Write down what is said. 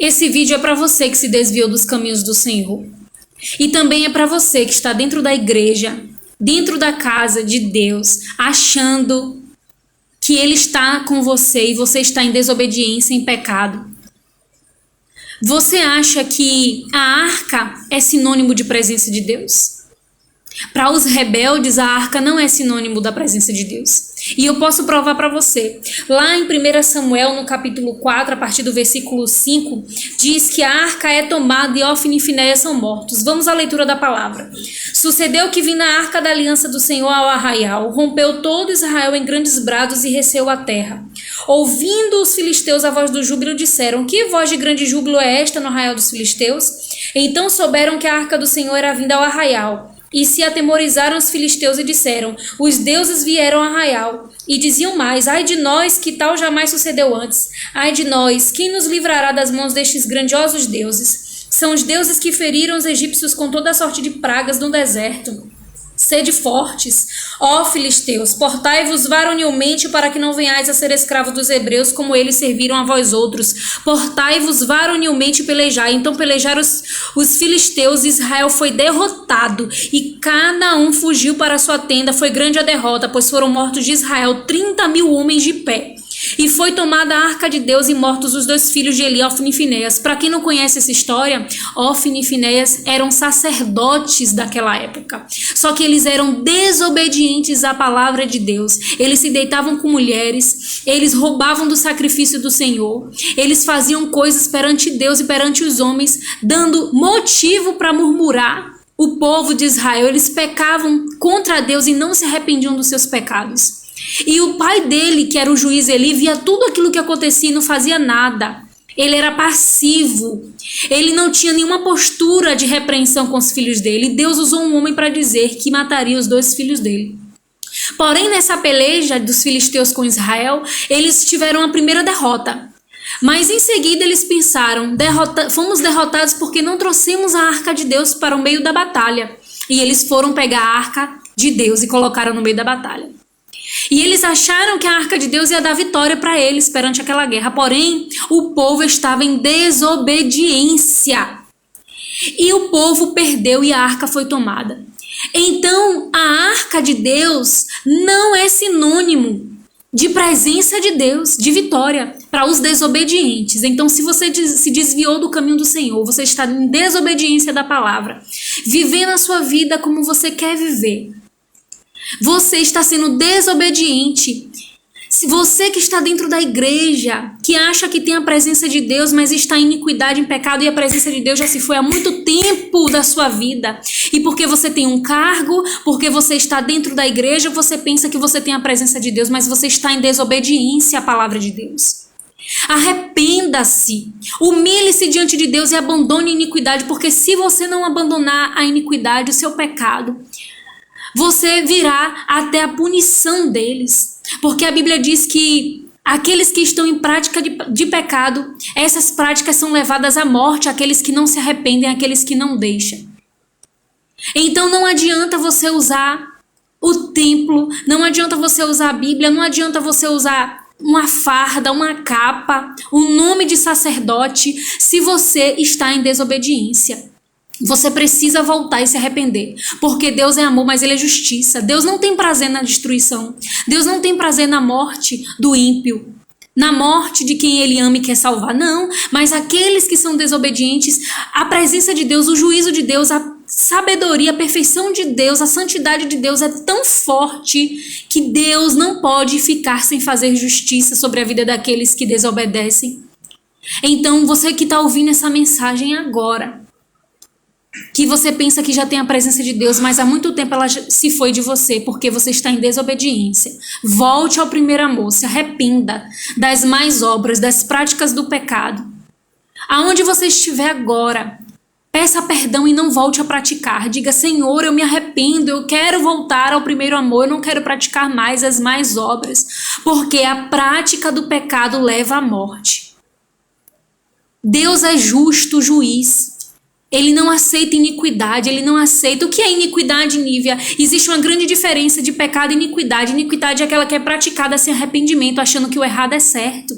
Esse vídeo é para você que se desviou dos caminhos do Senhor. E também é para você que está dentro da igreja, dentro da casa de Deus, achando que Ele está com você e você está em desobediência, em pecado. Você acha que a arca é sinônimo de presença de Deus? Para os rebeldes, a arca não é sinônimo da presença de Deus. E eu posso provar para você. Lá em 1 Samuel, no capítulo 4, a partir do versículo 5, diz que a arca é tomada e Ofni e Finéias são mortos. Vamos à leitura da palavra. Sucedeu que vindo a arca da aliança do Senhor ao arraial, rompeu todo Israel em grandes brados e receu a terra. Ouvindo os filisteus a voz do júbilo, disseram: que voz de grande júbilo é esta no arraial dos filisteus? Então souberam que a arca do Senhor era vinda ao arraial. E se atemorizaram os filisteus e disseram: os deuses vieram ao arraial. E diziam mais: ai de nós, que tal jamais sucedeu antes. Ai de nós, quem nos livrará das mãos destes grandiosos deuses? São os deuses que feriram os egípcios com toda a sorte de pragas no deserto. Sede fortes, ó filisteus, portai-vos varonilmente para que não venhais a ser escravos dos hebreus, como eles serviram a vós outros. Portai-vos varonilmente e pelejai. Então pelejaram os filisteus, Israel foi derrotado, e cada um fugiu para sua tenda. Foi grande a derrota, pois foram mortos de Israel 30.000 homens de pé. E foi tomada a arca de Deus e mortos os dois filhos de Eli, Ofni e Finéias. Para quem não conhece essa história, Ofni e Finéias eram sacerdotes daquela época. Só que eles eram desobedientes à palavra de Deus. Eles se deitavam com mulheres, eles roubavam do sacrifício do Senhor, eles faziam coisas perante Deus e perante os homens, dando motivo para murmurar. O povo de Israel, eles pecavam contra Deus e não se arrependiam dos seus pecados. E o pai dele, que era o juiz Eli, via tudo aquilo que acontecia e não fazia nada. Ele era passivo. Ele não tinha nenhuma postura de repreensão com os filhos dele. E Deus usou um homem para dizer que mataria os dois filhos dele. Porém, nessa peleja dos filisteus com Israel, eles tiveram a primeira derrota. Mas em seguida eles pensaram: fomos derrotados porque não trouxemos a arca de Deus para o meio da batalha. E eles foram pegar a arca de Deus e colocaram no meio da batalha. E eles acharam que a arca de Deus ia dar vitória para eles perante aquela guerra. Porém, o povo estava em desobediência. E o povo perdeu e a arca foi tomada. Então, a arca de Deus não é sinônimo de presença de Deus, de vitória, para os desobedientes. Então, se você se desviou do caminho do Senhor, você está em desobediência da palavra, vivendo a sua vida como você quer viver, você está sendo desobediente. Se você que está dentro da igreja, que acha que tem a presença de Deus, mas está em iniquidade, em pecado, e a presença de Deus já se foi há muito tempo da sua vida, e porque você tem um cargo, porque você está dentro da igreja, você pensa que você tem a presença de Deus, mas você está em desobediência à palavra de Deus. Arrependa-se, humilhe-se diante de Deus e abandone a iniquidade, porque se você não abandonar a iniquidade, o seu pecado, você virá até a punição deles. Porque a Bíblia diz que aqueles que estão em prática de pecado, essas práticas são levadas à morte, aqueles que não se arrependem, aqueles que não deixam. Então não adianta você usar o templo, não adianta você usar a Bíblia, não adianta você usar uma farda, uma capa, o nome de sacerdote, se você está em desobediência. Você precisa voltar e se arrepender, porque Deus é amor, mas Ele é justiça. Deus não tem prazer na destruição. Deus não tem prazer na morte do ímpio, na morte de quem Ele ama e quer salvar. Não, mas aqueles que são desobedientes, a presença de Deus, o juízo de Deus, a sabedoria, a perfeição de Deus, a santidade de Deus é tão forte que Deus não pode ficar sem fazer justiça sobre a vida daqueles que desobedecem. Então, você que está ouvindo essa mensagem agora, que você pensa que já tem a presença de Deus, mas há muito tempo ela se foi de você, porque você está em desobediência. Volte ao primeiro amor, se arrependa das más obras, das práticas do pecado. Aonde você estiver agora, peça perdão e não volte a praticar. Diga: Senhor, eu me arrependo, eu quero voltar ao primeiro amor, eu não quero praticar mais as más obras, porque a prática do pecado leva à morte. Deus é justo juiz. Ele não aceita iniquidade, ele não aceita. O que é iniquidade, Nívia? Existe uma grande diferença de pecado e iniquidade. Iniquidade é aquela que é praticada sem arrependimento, achando que o errado é certo.